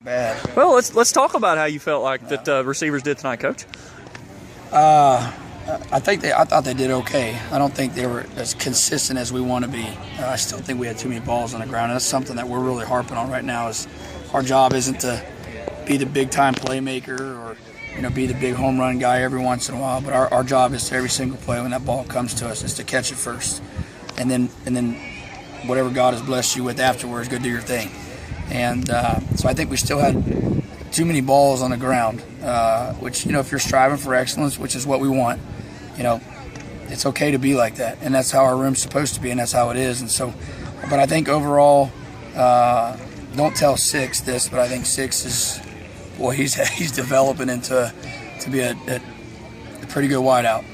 Bad. Well, let's talk about how you felt like that receivers did tonight, Coach. I thought they did okay. I don't think they were as consistent as we want to be. I still think we had too many balls on the ground, and that's something that we're really harping on right now. Is our job isn't to be the big time playmaker or be the big home run guy every once in a while, but our job is to every single play when that ball comes to us is to catch it first, and then whatever God has blessed you with afterwards, go do your thing. And so I think we still had too many balls on the ground, which, if you're striving for excellence, which is what we want, it's okay to be like that. And that's how our room's supposed to be, and that's how it is. And so, but I think overall, don't tell Six this, but I think Six is, he's developing to be a pretty good wideout.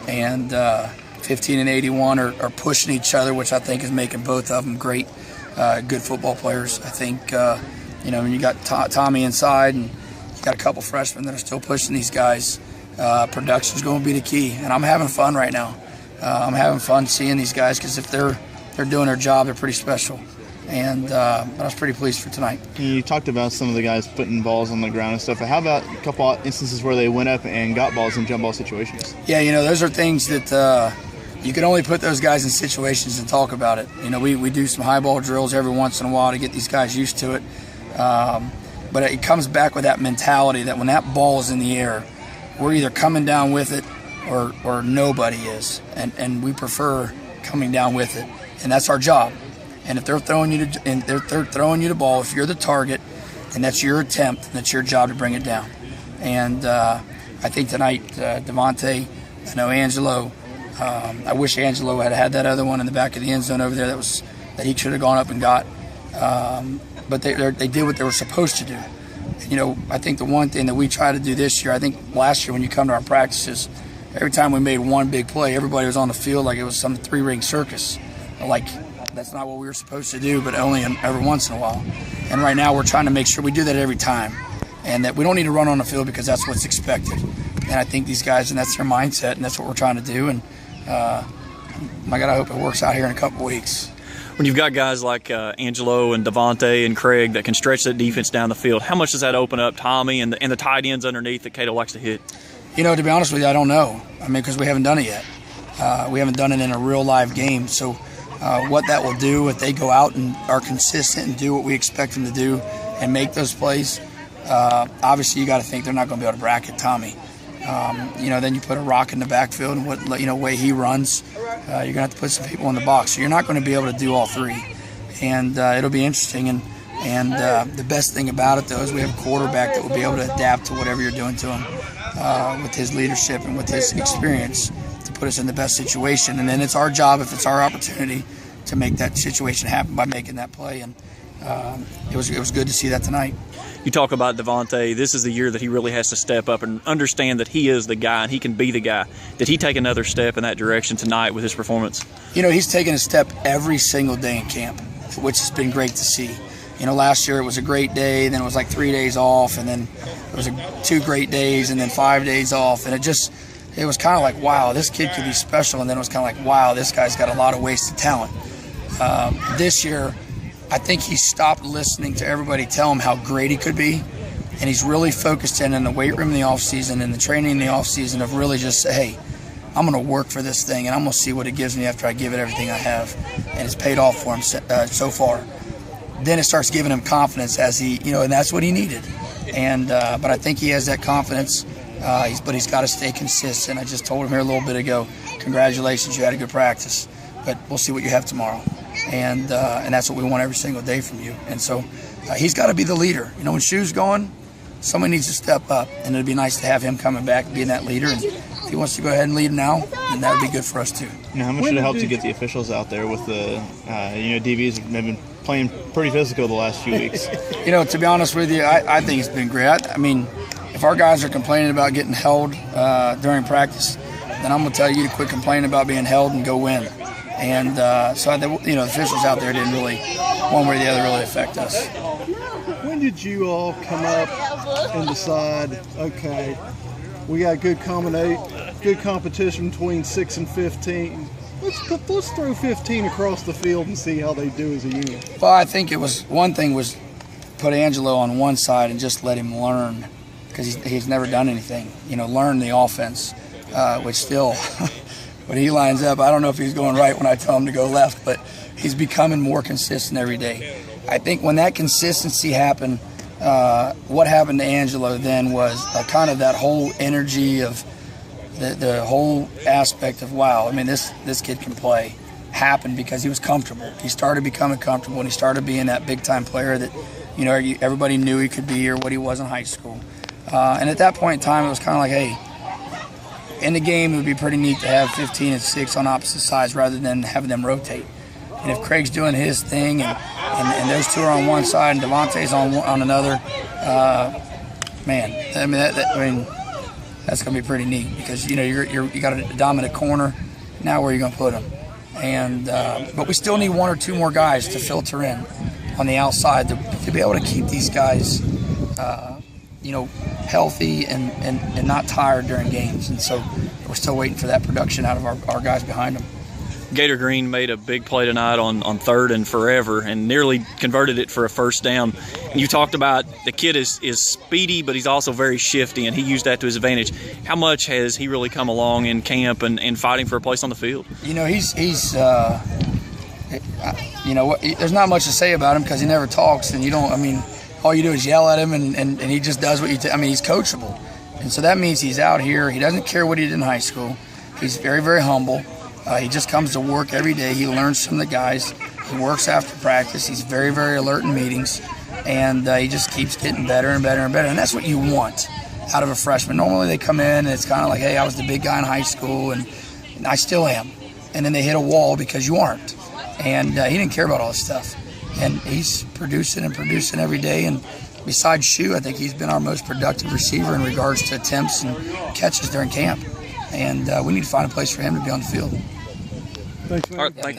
And 15 and 81 are pushing each other, which I think is making both of them great, good football players. I think, when you got Tommy inside and you got a couple freshmen that are still pushing these guys, production's going to be the key. And I'm having fun right now. I'm having fun seeing these guys because if they're doing their job, they're pretty special. And I was pretty pleased for tonight. You talked about some of the guys putting balls on the ground and stuff. How about a couple instances where they went up and got balls in jump ball situations? Yeah, those are things that you can only put those guys in situations and talk about it. We do some high ball drills every once in a while to get these guys used to it. But it comes back with that mentality that when that ball is in the air, we're either coming down with it or nobody is. And we prefer coming down with it. And that's our job. And if they're throwing you the ball, if you're the target, and that's your attempt, and that's your job to bring it down. And I think tonight, Devontae, I know Angelo, I wish Angelo had that other one in the back of the end zone over there that he should have gone up and got. But they did what they were supposed to do. I think the one thing that we try to do this year, I think last year when you come to our practices, every time we made one big play, everybody was on the field like it was some three-ring circus. Like, that's not what we were supposed to do, but only every once in a while. And right now we're trying to make sure we do that every time, and that we don't need to run on the field because that's what's expected. And I think these guys, and that's their mindset, and that's what we're trying to do. And my God, I hope it works out here in a couple weeks. When you've got guys like Angelo and Devontae and Craig that can stretch that defense down the field, how much does that open up Tommy and the tight ends underneath that Cato likes to hit? To be honest with you, I don't know. Because we haven't done it yet. We haven't done it in a real live game. So what that will do if they go out and are consistent and do what we expect them to do and make those plays, obviously you got to think they're not going to be able to bracket Tommy. Then you put a rock in the backfield and what way he runs, you're going to have to put some people in the box. So you're not going to be able to do all three. And it'll be interesting. And the best thing about it, though, is we have a quarterback that will be able to adapt to whatever you're doing to him with his leadership and with his experience to put us in the best situation. And then it's our job, if it's our opportunity, to make that situation happen by making that play. And it was good to see that tonight. You talk about Devontae. This is the year that he really has to step up and understand that he is the guy and he can be the guy. Did he take another step in that direction tonight with his performance? He's taken a step every single day in camp, which has been great to see. Last year it was a great day, then it was like 3 days off, and then it was 2 great days, and then 5 days off. And it was kind of like, wow, this kid could be special. And then it was kind of like, wow, this guy's got a lot of wasted talent. This year, I think he stopped listening to everybody tell him how great he could be, and he's really focused in the weight room in the offseason and the training in the offseason of really just say, hey, I'm going to work for this thing, and I'm going to see what it gives me after I give it everything I have. And it's paid off for him so far. Then it starts giving him confidence as he, and that's what he needed. And but I think he has that confidence, but he's got to stay consistent. I just told him here a little bit ago, congratulations, you had a good practice, but we'll see what you have tomorrow. And that's what we want every single day from you. And so he's got to be the leader. When Shu's gone, someone needs to step up, and it'd be nice to have him coming back and being that leader. And if he wants to go ahead and lead now, then that would be good for us too. How much should it help to get the officials out there with the, DBs have been playing pretty physical the last few weeks? To be honest with you, I think it's been great. If our guys are complaining about getting held during practice, then I'm going to tell you to quit complaining about being held and go win. And so the officials out there didn't really, one way or the other, really affect us. When did you all come up and decide, okay, we got good competition between 6 and 15. Let's throw 15 across the field and see how they do as a unit. Well, I think one thing was put Angelo on one side and just let him learn, because he's never done anything, learn the offense, which still, when he lines up, I don't know if he's going right when I tell him to go left, but he's becoming more consistent every day. I think when that consistency happened, what happened to Angelo then was kind of that whole energy of the whole aspect of, wow, I mean, this kid can play, happened because he was comfortable. He started becoming comfortable, and he started being that big-time player that, everybody knew he could be, or what he was in high school. And at that point in time, it was kind of like, hey, in the game, it would be pretty neat to have 15 and 6 on opposite sides rather than having them rotate. And if Craig's doing his thing and those two are on one side and Devontae's on another, man, I mean, that's going to be pretty neat, because, you got a dominant corner. Now where are you going to put him? And but we still need 1 or 2 more guys to filter in on the outside to be able to keep these guys, healthy and not tired during games. And so we're still waiting for that production out of our guys behind them. Gator Green made a big play tonight on 3rd and forever and nearly converted it for a first down. And you talked about the kid is speedy, but he's also very shifty, and he used that to his advantage. How much has he really come along in camp and fighting for a place on the field? He's there's not much to say about him because he never talks, and all you do is yell at him, and he just does what you he's coachable. And so that means he's out here. He doesn't care what he did in high school. He's very, very humble. He just comes to work every day. He learns from the guys. He works after practice. He's very, very alert in meetings. And he just keeps getting better and better and better. And that's what you want out of a freshman. Normally they come in and it's kind of like, hey, I was the big guy in high school, and I still am. And then they hit a wall because you aren't. And he didn't care about all this stuff. And he's producing every day. And besides Shu, I think he's been our most productive receiver in regards to attempts and catches during camp. And we need to find a place for him to be on the field. Thanks, man. All right, thank you.